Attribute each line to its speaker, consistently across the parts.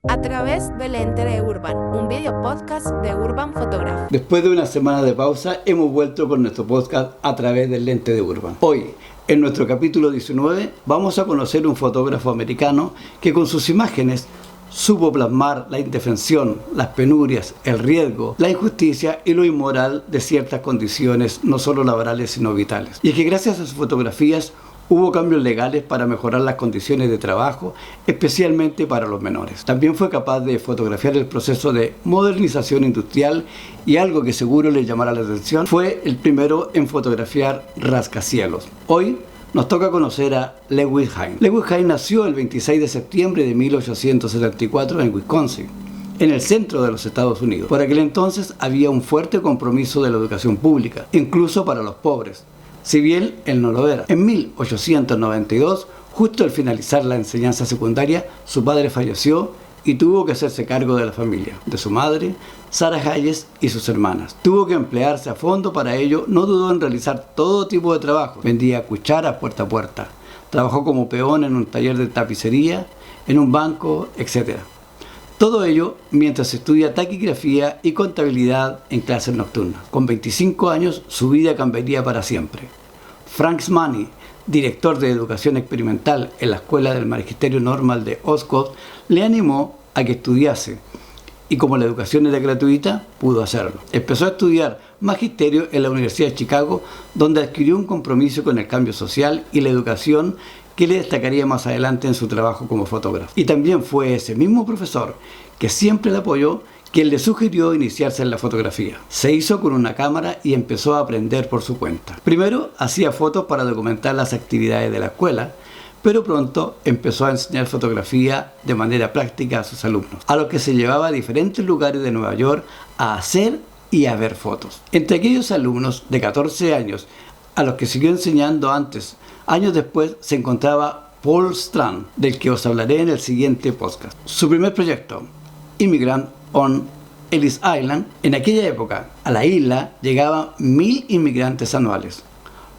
Speaker 1: A través del lente de Urban, un video podcast de Urban Photography.
Speaker 2: Después de una semana de pausa, hemos vuelto con nuestro podcast a través del lente de Urban. Hoy, en nuestro capítulo 19, vamos a conocer un fotógrafo americano que con sus imágenes supo plasmar la indefensión, las penurias, el riesgo, la injusticia y lo inmoral de ciertas condiciones, no solo laborales sino vitales. Y es que gracias a sus fotografías hubo cambios legales para mejorar las condiciones de trabajo, especialmente para los menores. También fue capaz de fotografiar el proceso de modernización industrial y algo que seguro les llamará la atención, fue el primero en fotografiar rascacielos. Hoy nos toca conocer a Lewis Hine. Lewis Hine nació el 26 de septiembre de 1874 en Wisconsin, en el centro de los Estados Unidos. Por aquel entonces había un fuerte compromiso de la educación pública, incluso para los pobres, si bien él no lo era. En 1892, justo al finalizar la enseñanza secundaria, su padre falleció y tuvo que hacerse cargo de la familia, de su madre, Sarah Hayes, y sus hermanas. Tuvo que emplearse a fondo para ello, no dudó en realizar todo tipo de trabajo. Vendía cucharas puerta a puerta, trabajó como peón en un taller de tapicería, en un banco, etc. Todo ello mientras estudia taquigrafía y contabilidad en clases nocturnas. Con 25 años, su vida cambiaría para siempre. Frank Smaney, director de educación experimental en la Escuela del Magisterio Normal de Oscott, le animó a que estudiase, y como la educación era gratuita, pudo hacerlo. Empezó a estudiar magisterio en la Universidad de Chicago, donde adquirió un compromiso con el cambio social y la educación que le destacaría más adelante en su trabajo como fotógrafo. Y también fue ese mismo profesor que siempre le apoyó quien le sugirió iniciarse en la fotografía. Se hizo con una cámara y empezó a aprender por su cuenta. Primero hacía fotos para documentar las actividades de la escuela, pero pronto empezó a enseñar fotografía de manera práctica a sus alumnos, a los que se llevaba a diferentes lugares de Nueva York a hacer y a ver fotos. Entre aquellos alumnos de 14 años a los que siguió enseñando años después se encontraba Paul Strand, del que os hablaré en el siguiente podcast. Su primer proyecto, Immigrant on Ellis Island, en aquella época a la isla llegaban 1.000 inmigrantes anuales,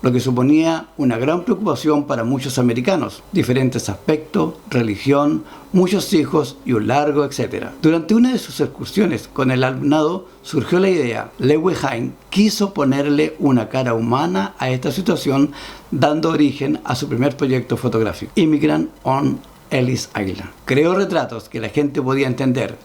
Speaker 2: lo que suponía una gran preocupación para muchos americanos, diferentes aspectos, religión, muchos hijos y un largo etcétera. Durante una de sus excursiones con el alumnado surgió la idea. Lewis Hine quiso ponerle una cara humana a esta situación, dando origen a su primer proyecto fotográfico, Immigrant on Ellis Island. Creó retratos que la gente podía entender,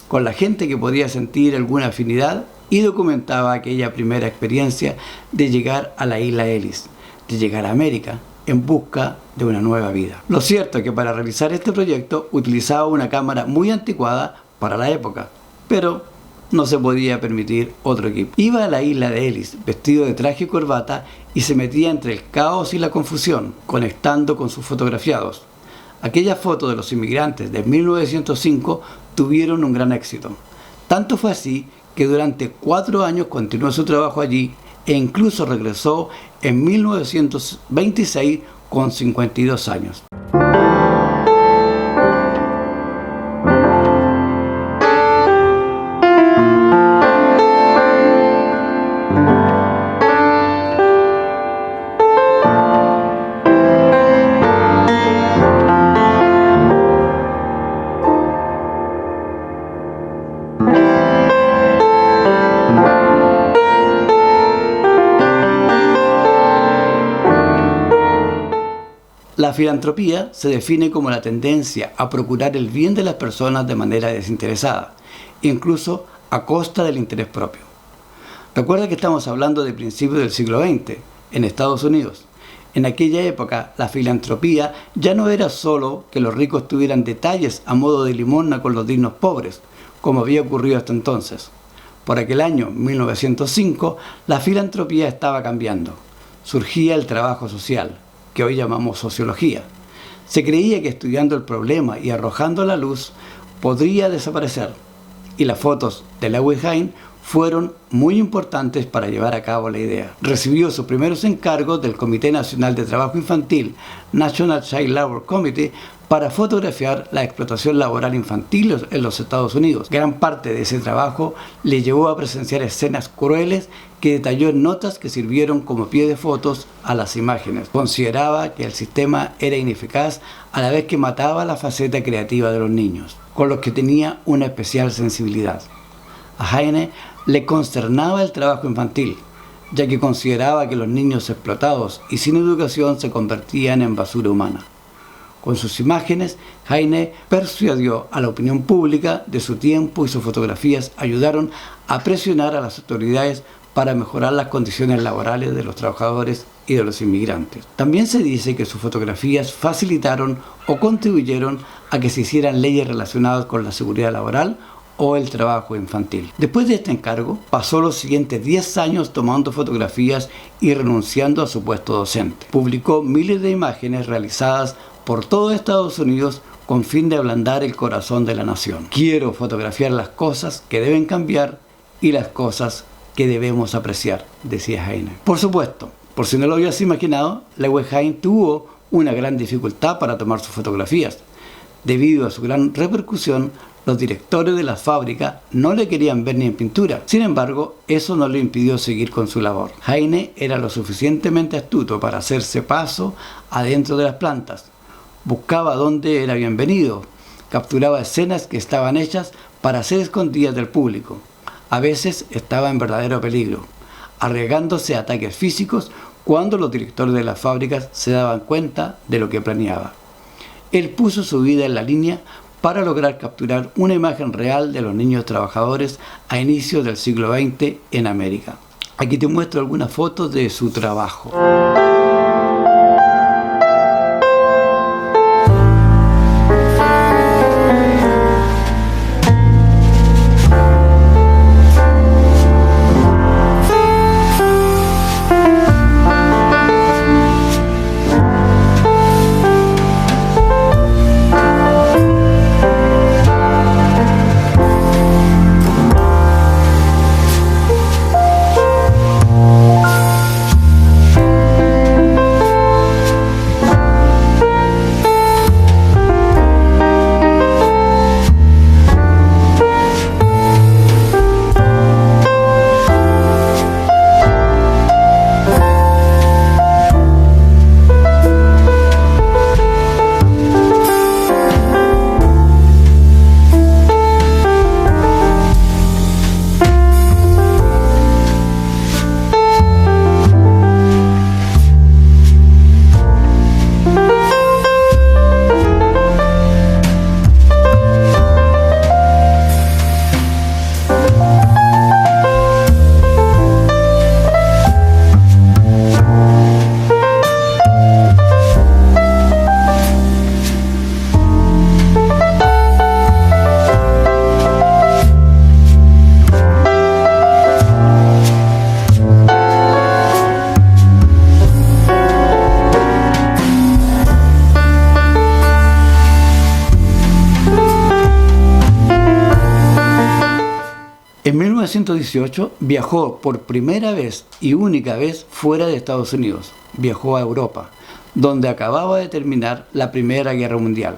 Speaker 2: con la gente que podía sentir alguna afinidad, y documentaba aquella primera experiencia de llegar a la isla Ellis, de llegar a América en busca de una nueva vida. Lo cierto es que para realizar este proyecto utilizaba una cámara muy anticuada para la época, pero no se podía permitir otro equipo. Iba a la isla de Ellis vestido de traje y corbata y se metía entre el caos y la confusión, conectando con sus fotografiados. Aquellas fotos de los inmigrantes de 1905 tuvieron un gran éxito. Tanto fue así que durante 4 años continuó su trabajo allí e incluso regresó en 1926 con 52 años. La filantropía se define como la tendencia a procurar el bien de las personas de manera desinteresada, incluso a costa del interés propio. Recuerda que estamos hablando de principios del siglo XX, en Estados Unidos. En aquella época, la filantropía ya no era solo que los ricos tuvieran detalles a modo de limosna con los dignos pobres, como había ocurrido hasta entonces. Por aquel año, 1905, la filantropía estaba cambiando. Surgía el trabajo social, que hoy llamamos sociología. Se creía que estudiando el problema y arrojando la luz podría desaparecer, y las fotos de Lewis Hine fueron muy importantes para llevar a cabo la idea. Recibió sus primeros encargos del Comité Nacional de Trabajo Infantil, National Child Labor Committee, para fotografiar la explotación laboral infantil en los Estados Unidos. Gran parte de ese trabajo le llevó a presenciar escenas crueles que detalló en notas que sirvieron como pie de fotos a las imágenes. Consideraba que el sistema era ineficaz a la vez que mataba la faceta creativa de los niños. con los que tenía una especial sensibilidad. A Heine le consternaba el trabajo infantil, ya que consideraba que los niños explotados y sin educación se convertían en basura humana. Con sus imágenes, Heine persuadió a la opinión pública de su tiempo y sus fotografías ayudaron a presionar a las autoridades para mejorar las condiciones laborales de los trabajadores y de los inmigrantes. También se dice que sus fotografías facilitaron o contribuyeron a que se hicieran leyes relacionadas con la seguridad laboral o el trabajo infantil. Después de este encargo, pasó los siguientes 10 años tomando fotografías y renunciando a su puesto docente. Publicó miles de imágenes realizadas por todo Estados Unidos con fin de ablandar el corazón de la nación. Quiero fotografiar las cosas que deben cambiar y las cosas que debemos apreciar, decía Heine. Por supuesto, por si no lo habías imaginado, Lewis Hine tuvo una gran dificultad para tomar sus fotografías. Debido a su gran repercusión, los directores de la fábrica no le querían ver ni en pintura. Sin embargo, eso no le impidió seguir con su labor. Heine era lo suficientemente astuto para hacerse paso adentro de las plantas. Buscaba dónde era bienvenido. Capturaba escenas que estaban hechas para ser escondidas del público. A veces estaba en verdadero peligro, arriesgándose a ataques físicos cuando los directores de las fábricas se daban cuenta de lo que planeaba. Él puso su vida en la línea para lograr capturar una imagen real de los niños trabajadores a inicios del siglo XX en América. Aquí te muestro algunas fotos de su trabajo. En 1918 viajó por primera vez y única vez fuera de Estados Unidos. Viajó a Europa, donde acababa de terminar la Primera Guerra Mundial,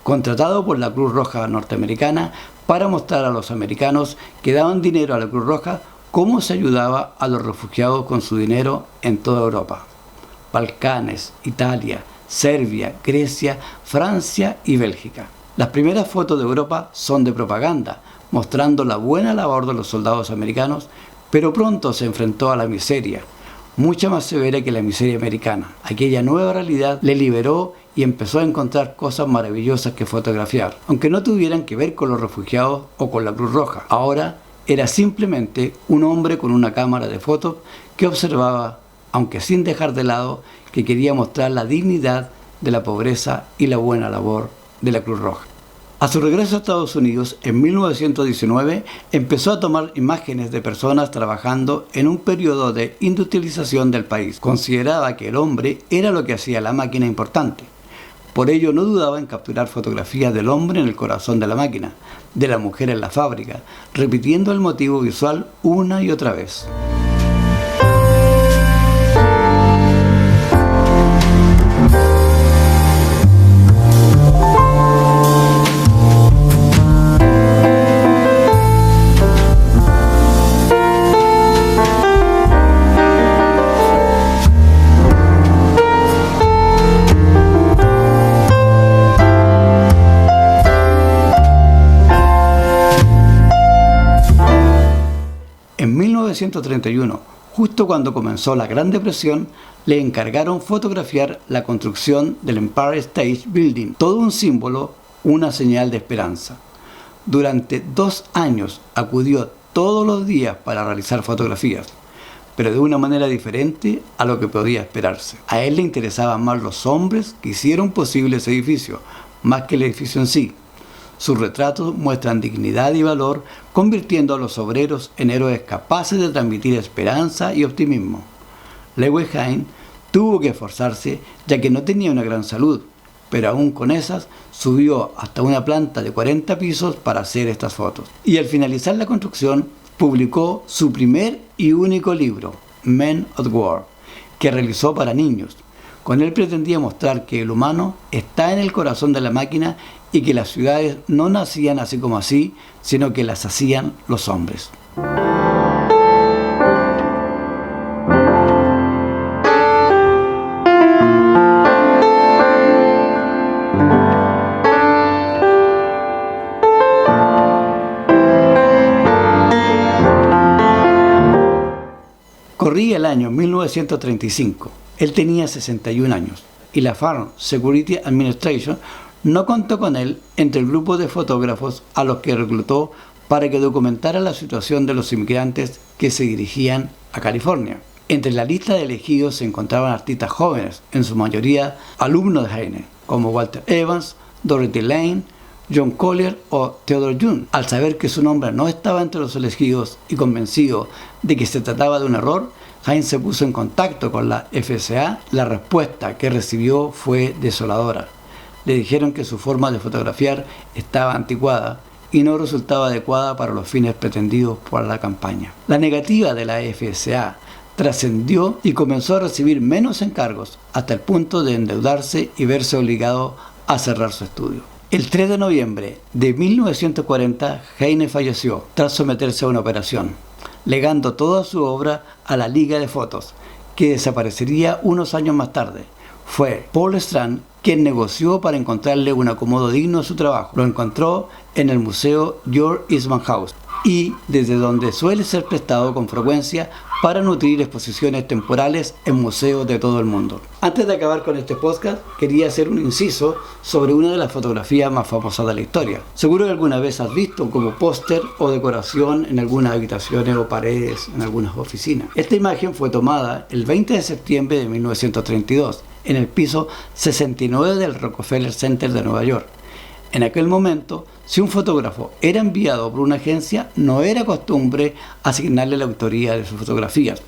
Speaker 2: contratado por la Cruz Roja norteamericana para mostrar a los americanos que daban dinero a la Cruz Roja cómo se ayudaba a los refugiados con su dinero en toda Europa. Balcanes, Italia, Serbia, Grecia, Francia y Bélgica. Las primeras fotos de Europa son de propaganda, mostrando la buena labor de los soldados americanos, pero pronto se enfrentó a la miseria, mucha más severa que la miseria americana. Aquella nueva realidad le liberó y empezó a encontrar cosas maravillosas que fotografiar, aunque no tuvieran que ver con los refugiados o con la Cruz Roja. Ahora era simplemente un hombre con una cámara de fotos que observaba, aunque sin dejar de lado, que quería mostrar la dignidad de la pobreza y la buena labor de la Cruz Roja. A su regreso a Estados Unidos, en 1919, empezó a tomar imágenes de personas trabajando en un periodo de industrialización del país. Consideraba que el hombre era lo que hacía la máquina importante. Por ello no dudaba en capturar fotografías del hombre en el corazón de la máquina, de la mujer en la fábrica, repitiendo el motivo visual una y otra vez. 1931, justo cuando comenzó la Gran Depresión, le encargaron fotografiar la construcción del Empire State Building, todo un símbolo, una señal de esperanza. Durante 2 años acudió todos los días para realizar fotografías, pero de una manera diferente a lo que podía esperarse. A él le interesaban más los hombres que hicieron posible ese edificio, más que el edificio en sí. Sus retratos muestran dignidad y valor, convirtiendo a los obreros en héroes capaces de transmitir esperanza y optimismo. Lewis Hine tuvo que esforzarse ya que no tenía una gran salud, pero aún con esas subió hasta una planta de 40 pisos para hacer estas fotos. Y al finalizar la construcción, publicó su primer y único libro, Men at War, que realizó para niños. Con él pretendía mostrar que el humano está en el corazón de la máquina y que las ciudades no nacían así como así, sino que las hacían los hombres. Corría el año 1935. Él tenía 61 años y la Farm Security Administration no contó con él entre el grupo de fotógrafos a los que reclutó para que documentara la situación de los inmigrantes que se dirigían a California. Entre la lista de elegidos se encontraban artistas jóvenes, en su mayoría alumnos de Hine, como Walter Evans, Dorothy Lane, John Collier o Theodore Young. Al saber que su nombre no estaba entre los elegidos y convencido de que se trataba de un error, Hine se puso en contacto con la FCA. La respuesta que recibió fue desoladora. Le dijeron que su forma de fotografiar estaba anticuada y no resultaba adecuada para los fines pretendidos por la campaña. La negativa de la FCA trascendió y comenzó a recibir menos encargos, hasta el punto de endeudarse y verse obligado a cerrar su estudio. El 3 de noviembre de 1940, Hine falleció tras someterse a una operación, legando toda su obra a la Liga de Fotos, que desaparecería unos años más tarde. Fue Paul Strand quien negoció para encontrarle un acomodo digno a su trabajo. Lo encontró en el Museo George Eastman House, y desde donde suele ser prestado con frecuencia para nutrir exposiciones temporales en museos de todo el mundo. Antes de acabar con este podcast, quería hacer un inciso sobre una de las fotografías más famosas de la historia. Seguro que alguna vez has visto como póster o decoración en algunas habitaciones o paredes en algunas oficinas. Esta imagen fue tomada el 20 de septiembre de 1932 en el piso 69 del Rockefeller Center de Nueva York. En aquel momento, si un fotógrafo era enviado por una agencia, no era costumbre asignarle la autoría de sus fotografías,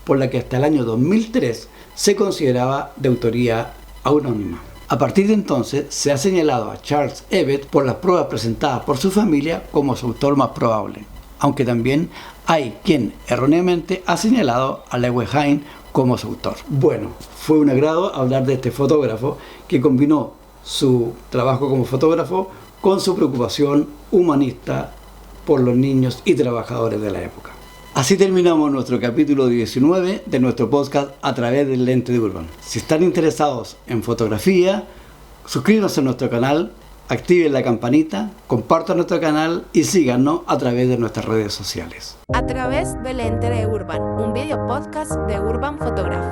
Speaker 2: por la que hasta el año 2003 se consideraba de autoría anónima. A partir de entonces, se ha señalado a Charles Evett por las pruebas presentadas por su familia como su autor más probable, aunque también hay quien erróneamente ha señalado a Lewis Hine como su autor. Bueno, fue un agrado hablar de este fotógrafo que combinó su trabajo como fotógrafo con su preocupación humanista por los niños y trabajadores de la época. Así terminamos nuestro capítulo 19 de nuestro podcast a través del lente de Urban. Si están interesados en fotografía, suscríbanse a nuestro canal, activen la campanita, compartan nuestro canal y síganos a través de nuestras redes sociales.
Speaker 1: A través del lente de Urban, un video podcast de Urban Photography.